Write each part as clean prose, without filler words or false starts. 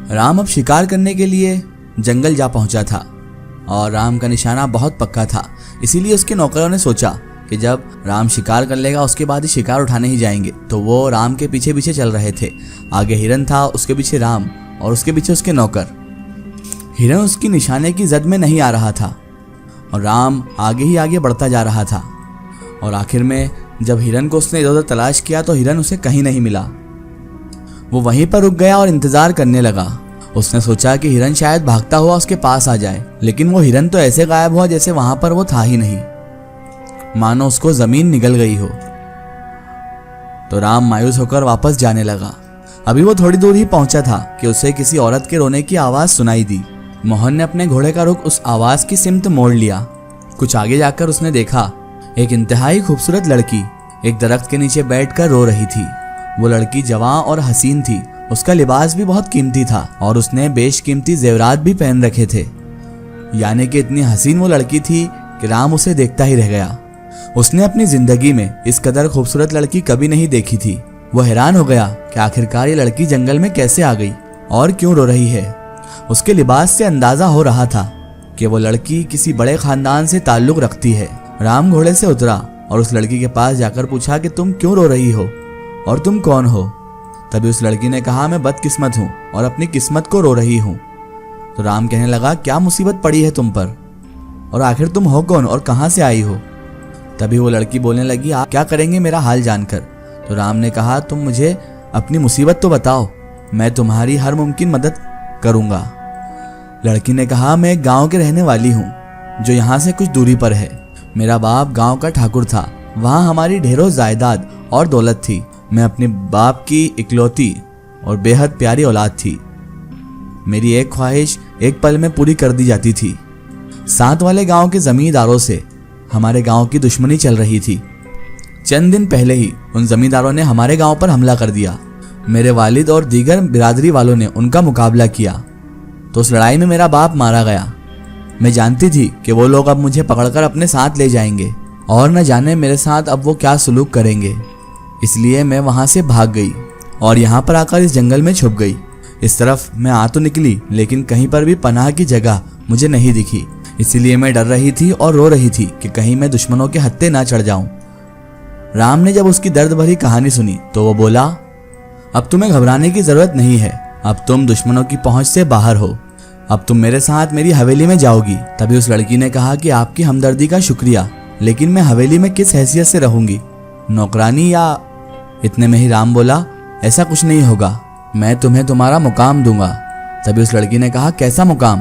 राम अब शिकार करने के लिए जंगल जा पहुंचा था और राम का निशाना बहुत पक्का था। इसीलिए उसके नौकरों ने सोचा कि जब राम शिकार कर लेगा उसके बाद ही शिकार उठाने ही जाएंगे। तो वो राम के पीछे पीछे चल रहे थे। आगे हिरन था, उसके पीछे राम और उसके पीछे उसके नौकर। हिरन उसकी निशाने की जद में नहीं आ रहा था और राम आगे ही आगे बढ़ता जा रहा था। और आखिर में जब हिरन को उसने इधर उधर तलाश किया तो हिरन उसे कहीं नहीं मिला। वो वहीं पर रुक गया और इंतजार करने लगा। उसने सोचा कि हिरन शायद भागता हुआ उसके पास आ जाए, लेकिन वो हिरन तो ऐसे गायब हुआ जैसे वहां पर वो था ही नहीं, मानो उसको जमीन निगल गई हो। तो राम मायूस होकर वापस जाने लगा। अभी वो थोड़ी दूर ही पहुंचा था कि उसे किसी औरत के रोने की आवाज सुनाई दी। मोहन ने अपने घोड़े का रुख उस आवाज की सिमत मोड़ लिया। कुछ आगे जाकर उसने देखा एक इंतहाई खूबसूरत लड़की एक दरख्त के नीचे बैठकर रो रही थी। वो लड़की जवां और हसीन थी। उसका लिबास भी बहुत कीमती था और उसने बेशकीमती जेवरात भी पहन रखे थे। यानी कि इतनी हसीन वो लड़की थी कि राम उसे देखता ही रह गया। उसने अपनी जिंदगी में इस कदर खूबसूरत लड़की कभी नहीं देखी थी। वो हैरान हो गया कि आखिरकार ये लड़की जंगल में कैसे आ गई और क्यों रो रही है। उसके लिबास से अंदाजा हो रहा था कि वो लड़की किसी बड़े खानदान से ताल्लुक रखती है। राम घोड़े से उतरा और उस लड़की के पास जाकर पूछा कि तुम क्यों रो रही हो और तुम कौन हो। तभी उस लड़की ने कहा, मैं बदकिस्मत हूँ और अपनी किस्मत को रो रही हूँ। तो राम कहने लगा, क्या मुसीबत पड़ी है तुम पर और आखिर तुम हो कौन और कहाँ से आई हो। तभी वो लड़की बोलने लगी, आप क्या करेंगे मेरा हाल जानकर। तो राम ने कहा, तुम मुझे अपनी मुसीबत तो बताओ, मैं तुम्हारी हर मुमकिन मदद करूंगा। लड़की ने कहा, मैं एक गांव के रहने वाली हूँ जो यहाँ से कुछ दूरी पर है। मेरा बाप गांव का ठाकुर था। वहाँ हमारी ढेरों जायदाद और दौलत थी। मैं अपने बाप की इकलौती और बेहद प्यारी औलाद थी। मेरी एक ख्वाहिश एक पल में पूरी कर दी जाती थी। साथ वाले गांव के जमींदारों से हमारे गांव की दुश्मनी चल रही थी। चंद दिन पहले ही उन जमींदारों ने हमारे गांव पर हमला कर दिया। मेरे वालिद और दीगर बिरादरी वालों ने उनका मुकाबला किया तो उस लड़ाई में मेरा बाप मारा गया। मैं जानती थी कि वो लोग अब मुझे पकड़कर अपने साथ ले जाएंगे और न जाने मेरे साथ अब वो क्या सुलूक करेंगे। इसलिए मैं वहां से भाग गई और यहाँ पर आकर इस जंगल में छुप गई। इस तरफ मैं आ तो निकली लेकिन कहीं पर भी पनाह की जगह मुझे नहीं दिखी। इसीलिए मैं डर रही थी और रो रही थी कि कहीं मैं दुश्मनों के हत्थे ना चढ़ जाऊं। राम ने जब उसकी दर्द भरी कहानी सुनी तो वो बोला, अब तुम्हें घबराने की जरूरत नहीं है। अब तुम दुश्मनों की पहुंच से बाहर हो। अब तुम मेरे साथ मेरी हवेली में जाओगी। तभी उस लड़की ने कहा कि आपकी हमदर्दी का शुक्रिया, लेकिन मैं हवेली में किस हैसियत से रहूंगी, नौकरानी या। इतने में ही राम बोला, ऐसा कुछ नहीं होगा, मैं तुम्हें तुम्हारा मुकाम दूंगा। तभी उस लड़की ने कहा, कैसा मुकाम।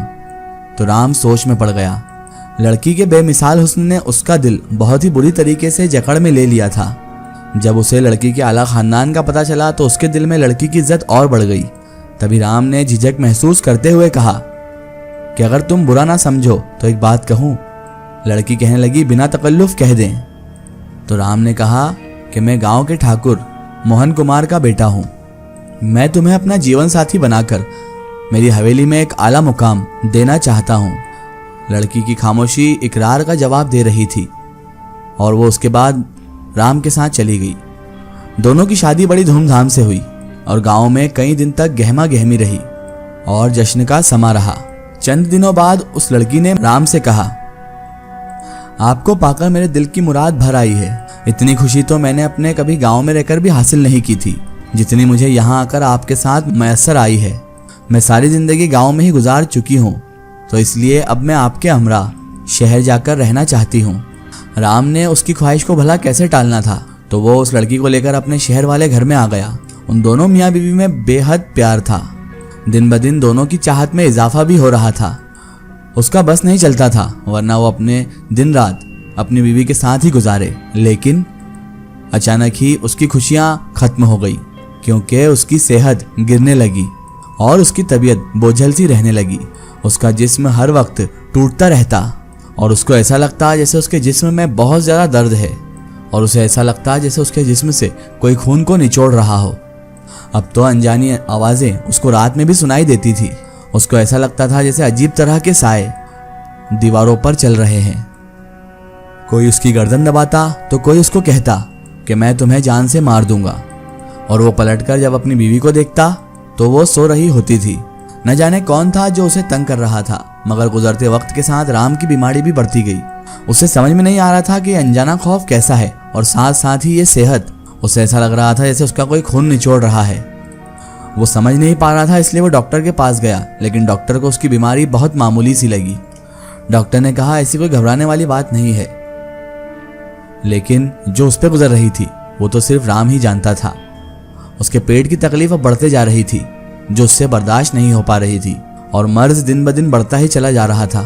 तो राम सोच में पड़ गया। लड़की के बेमिसाल हुस्न ने उसका दिल बहुत ही बुरी तरीके से जकड़ में ले लिया था। जब उसे लड़की के आला खानदान का पता चला तो उसके दिल में लड़की की इज्जत और बढ़ गई। तभी राम ने झिझक महसूस करते हुए कहा कि अगर तुम बुरा ना समझो तो एक बात कहूं। लड़की कहने लगी, बिना तकल्लुफ कह दें। तो राम ने कहा कि मैं गांव के ठाकुर मोहन कुमार का बेटा हूं। मैं तुम्हें अपना जीवन साथी बनाकर मेरी हवेली में एक आला मुकाम देना चाहता हूं। लड़की की खामोशी इकरार का जवाब दे रही थी और वो उसके बाद राम के साथ चली गई। दोनों की शादी बड़ी धूमधाम से हुई और गांव में कई दिन तक गहमा गहमी रही और जश्न का समा रहा। चंद दिनों बाद उस लड़की ने राम से कहा, आपको पाकर मेरे दिल की मुराद भर आई है। इतनी खुशी तो मैंने अपने कभी गांव में रहकर भी हासिल नहीं की थी जितनी मुझे यहाँ आकर आपके साथ मैसर आई है। मैं सारी जिंदगी गांव में ही गुजार चुकी हूँ, तो इसलिए अब मैं आपके हमरा शहर जाकर रहना चाहती हूँ। राम ने उसकी ख्वाहिश को भला कैसे टालना था, तो वो उस लड़की को लेकर अपने शहर वाले घर में आ गया। उन दोनों मियाँ बीवी में बेहद प्यार था। दिन ब दिन दोनों की चाहत में इजाफा भी हो रहा था। उसका बस नहीं चलता था, वरना वो अपने दिन रात अपनी बीवी के साथ ही गुजारे। लेकिन अचानक ही उसकी खुशियां खत्म हो गई क्योंकि उसकी सेहत गिरने लगी और उसकी तबीयत बोझल सी रहने लगी। उसका जिस्म हर वक्त टूटता रहता और उसको ऐसा लगता जैसे उसके जिस्म में बहुत ज्यादा दर्द है और उसे ऐसा लगता जैसे उसके जिस्म से कोई खून को निचोड़ रहा हो। अब तो अनजानी आवाजें उसको रात में भी सुनाई देती थी। उसको ऐसा लगता था जैसे अजीब तरह के साए दीवारों पर चल रहे हैं। कोई उसकी गर्दन दबाता तो कोई उसको कहता कि मैं तुम्हें जान से मार दूंगा, और वो पलटकर जब अपनी बीवी को देखता तो वो सो रही होती थी। न जाने कौन था जो उसे तंग कर रहा था, मगर गुजरते वक्त के साथ राम की बीमारी भी बढ़ती गई। उसे समझ में नहीं आ रहा था कि अनजाना खौफ कैसा है और साथ साथ ही ये सेहत। उसे ऐसा लग रहा था जैसे उसका कोई खून निचोड़ रहा है। वो समझ नहीं पा रहा था, इसलिए वो डॉक्टर के पास गया, लेकिन डॉक्टर को उसकी बीमारी बहुत मामूली सी लगी। डॉक्टर ने कहा ऐसी कोई घबराने वाली बात नहीं है, लेकिन जो उस पर गुजर रही थी वो तो सिर्फ राम ही जानता था। उसके पेट की तकलीफ अब बढ़ते जा रही थी, जो उससे बर्दाश्त नहीं हो पा रही थी, और मर्ज दिन ब दिन बढ़ता ही चला जा रहा था।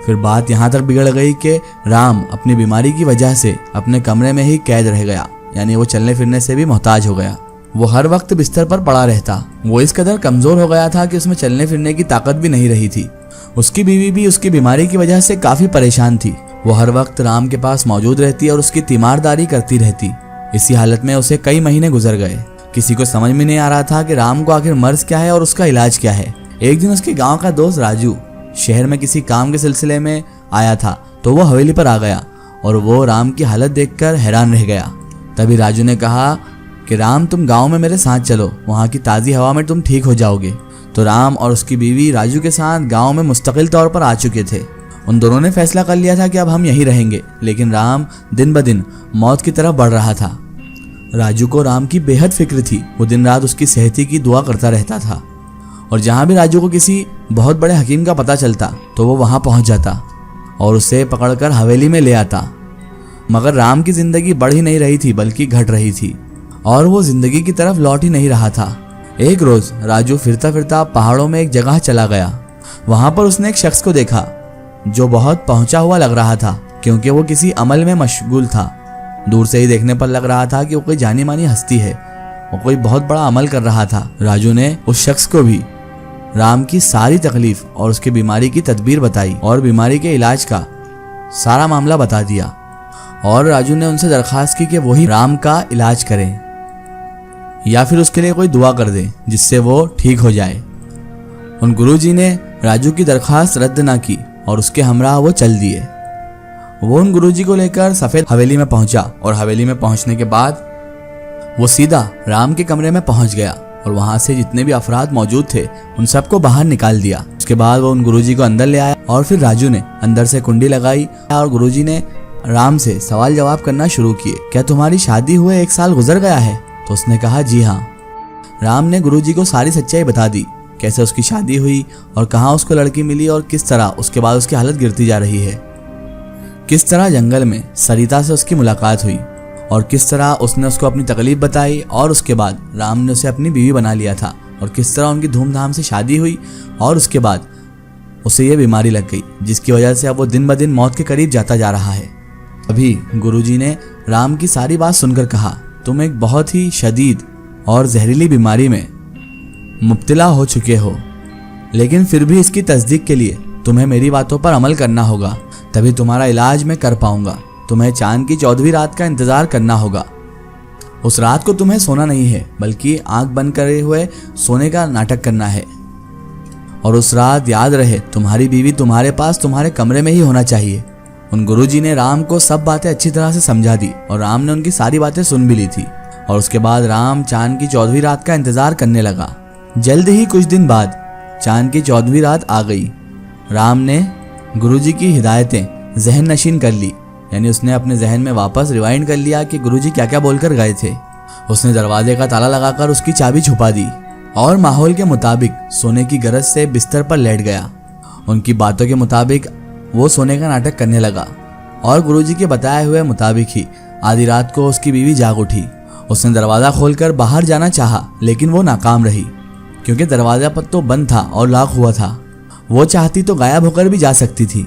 फिर बात यहाँ तक बिगड़ गई कि राम अपनी बीमारी की वजह से अपने कमरे में ही कैद रह गया, यानी वो चलने फिरने से भी मोहताज हो गया। वो हर वक्त बिस्तर पर पड़ा रहता। वो इस कदर कमजोर हो गया था कि उसमें चलने फिरने की ताकत भी नहीं रही थी। उसकी बीवी भी उसकी बीमारी की वजह से काफी परेशान थी। वो हर वक्त राम के पास मौजूद रहती और उसकी तीमारदारी करती रहती। इसी हालत में उसे कई महीने गुजर गए। किसी को समझ में नहीं आ रहा था कि राम को आखिर मर्ज क्या है और उसका इलाज क्या है। एक दिन उसके गांव का दोस्त राजू शहर में किसी काम के सिलसिले में आया था, तो वो हवेली पर आ गया और वो राम की हालत देखकर हैरान रह गया। तभी राजू ने कहा कि राम तुम गांव में मेरे साथ चलो, वहाँ की ताज़ी हवा में तुम ठीक हो जाओगे। तो राम और उसकी बीवी राजू के साथ गांव में मुस्तकिल तौर पर आ चुके थे। उन दोनों ने फैसला कर लिया था कि अब हम यहीं रहेंगे, लेकिन राम दिन ब दिन मौत की तरफ बढ़ रहा था। राजू को राम की बेहद फिक्र थी। वो दिन रात उसकी सेहती की दुआ करता रहता था, और जहाँ भी राजू को किसी बहुत बड़े हकीम का पता चलता तो वो वहाँ पहुँच जाता और उसे पकड़कर हवेली में ले आता। मगर राम की जिंदगी बढ़ ही नहीं रही थी, बल्कि घट रही थी, और वो जिंदगी की तरफ लौट ही नहीं रहा था। एक रोज राजू फिरता फिरता पहाड़ों में एक जगह चला गया। वहां पर उसने एक शख्स को देखा जो बहुत पहुंचा हुआ लग रहा था, क्योंकि वो किसी अमल में मशगूल था। दूर से ही देखने पर लग रहा था कि वो कोई जानी मानी हस्ती है, वो कोई बहुत बड़ा अमल कर रहा था। राजू ने उस शख्स को भी राम की सारी तकलीफ और उसकी बीमारी की तदबीर बताई और बीमारी के इलाज का सारा मामला बता दिया, और राजू ने उनसे दरखास्त की कि वही राम का इलाज करें या फिर उसके लिए कोई दुआ कर दे जिससे वो ठीक हो जाए। उन गुरुजी ने राजू की दरखास्त रद्द ना की और उसके हमराह वो चल दिए। वो उन गुरुजी को लेकर सफेद हवेली में पहुंचा, और हवेली में पहुंचने के बाद वो सीधा राम के कमरे में पहुंच गया और वहां से जितने भी अफराद मौजूद थे उन सबको बाहर निकाल दिया। उसके बाद वो उन गुरुजी को अंदर ले आया, और फिर राजू ने अंदर से कुंडी लगाई और गुरुजी ने राम से सवाल जवाब करना शुरू किए। क्या तुम्हारी शादी हुए 1 साल गुजर गया है? तो उसने कहा जी हाँ। राम ने गुरुजी को सारी सच्चाई बता दी, कैसे उसकी शादी हुई और कहाँ उसको लड़की मिली, और किस तरह उसके बाद उसकी हालत गिरती जा रही है। किस तरह जंगल में सरिता से उसकी मुलाकात हुई और किस तरह उसने उसको अपनी तकलीफ बताई, और उसके बाद राम ने उसे अपनी बीवी बना लिया था, और किस तरह उनकी धूमधाम से शादी हुई और उसके बाद उसे ये बीमारी लग गई जिसकी वजह से अब वो दिन ब दिन मौत के करीब जाता जा रहा है। अभी गुरुजी ने राम की सारी बात सुनकर कहा, तुम एक बहुत ही शदीद और जहरीली बीमारी में मुब्तला हो चुके हो, लेकिन फिर भी इसकी तस्दीक के लिए तुम्हें मेरी बातों पर अमल करना होगा, तभी तुम्हारा इलाज मैं कर पाऊंगा। तुम्हें चांद की 14वीं रात का इंतजार करना होगा। उस रात को तुम्हें सोना नहीं है, बल्कि आंख बंद करे हुए सोने का नाटक करना है, और उस रात याद रहे तुम्हारी बीवी तुम्हारे पास तुम्हारे कमरे में ही होना चाहिए। उन गुरुजी ने राम को सब बातें अच्छी तरह से समझा दी, और राम ने उनकी सारी बातें सुन भी ली थी। और उसके बाद राम चांद की 14वीं रात का इंतजार करने लगा। जल्द ही कुछ दिन बाद चांद की 14वीं रात आ गई। राम ने गुरुजी की हिदायतें जहन नशीन कर ली, यानी उसने अपने जहन में वापस रिवाइंड कर लिया कि गुरुजी क्या क्या बोलकर गए थे। उसने दरवाजे का ताला लगाकर उसकी चाबी छुपा दी और माहौल के मुताबिक सोने की गरज से बिस्तर पर लेट गया। उनकी बातों के मुताबिक वो सोने का नाटक करने लगा, और गुरुजी के बताए हुए मुताबिक ही आधी रात को उसकी बीवी जाग उठी। उसने दरवाज़ा खोलकर बाहर जाना चाहा, लेकिन वो नाकाम रही, क्योंकि दरवाज़ा पर तो बंद था और लॉक हुआ था। वो चाहती तो गायब होकर भी जा सकती थी,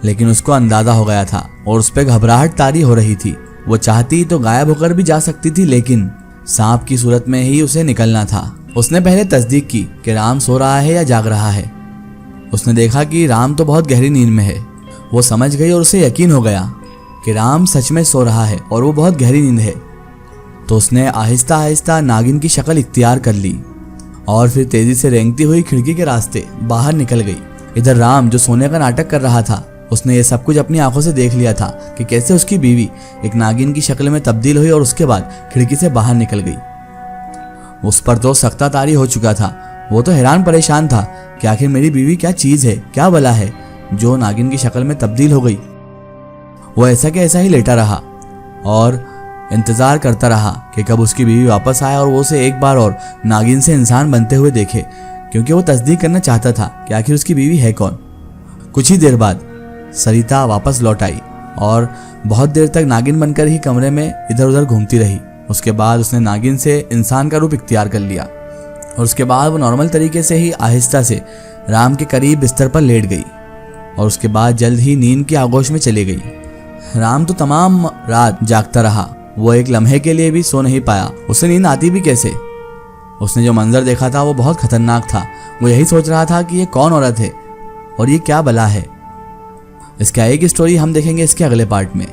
लेकिन उसको अंदाजा हो गया था और उस पर घबराहट तारी हो रही थी। वो चाहती तो गायब होकर भी जा सकती थी, लेकिन सांप की सूरत में ही उसे निकलना था। उसने पहले तस्दीक की कि राम सो रहा है या जाग रहा है। उसने देखा कि राम तो बहुत गहरी नींद में है। वो समझ गई और उसे यकीन हो गया कि राम सच में सो रहा है और वो बहुत गहरी नींद है। तो उसने आहिस्ता आहिस्ता नागिन की शक्ल इख्तियार कर ली और फिर तेजी से रेंगती हुई खिड़की के रास्ते बाहर निकल गई। इधर राम जो सोने का नाटक कर रहा था, उसने ये सब कुछ अपनी आंखों से देख लिया था कि कैसे उसकी बीवी एक नागिन की शक्ल में तब्दील हुई और उसके बाद खिड़की से बाहर निकल गई। उस पर तो सख्ता तारी हो चुका था। वो तो हैरान परेशान था कि आखिर मेरी बीवी क्या चीज है, क्या बला है जो नागिन की शक्ल में तब्दील हो गई। वो ऐसा कि ऐसा ही लेटा रहा और इंतजार करता रहा कि कब उसकी बीवी वापस आए और वो उसे एक बार और नागिन से इंसान बनते हुए देखे, क्योंकि वो तस्दीक करना चाहता था कि आखिर उसकी बीवी है कौन। कुछ ही देर बाद सरिता वापस लौट आई और बहुत देर तक नागिन बनकर ही कमरे में इधर उधर घूमती रही। उसके बाद उसने नागिन से इंसान का रूप इख्तियार कर लिया और उसके बाद वो नॉर्मल तरीके से ही आहिस्ता से राम के करीब बिस्तर पर लेट गई और उसके बाद जल्द ही नींद की आगोश में चली गई। राम तो तमाम रात जागता रहा, वो एक लम्हे के लिए भी सो नहीं पाया। उसे नींद आती भी कैसे? उसने जो मंजर देखा था वो बहुत खतरनाक था। वो यही सोच रहा था कि ये कौन औरत है और ये क्या बला है। इसका एक स्टोरी हम देखेंगे इसके अगले पार्ट में।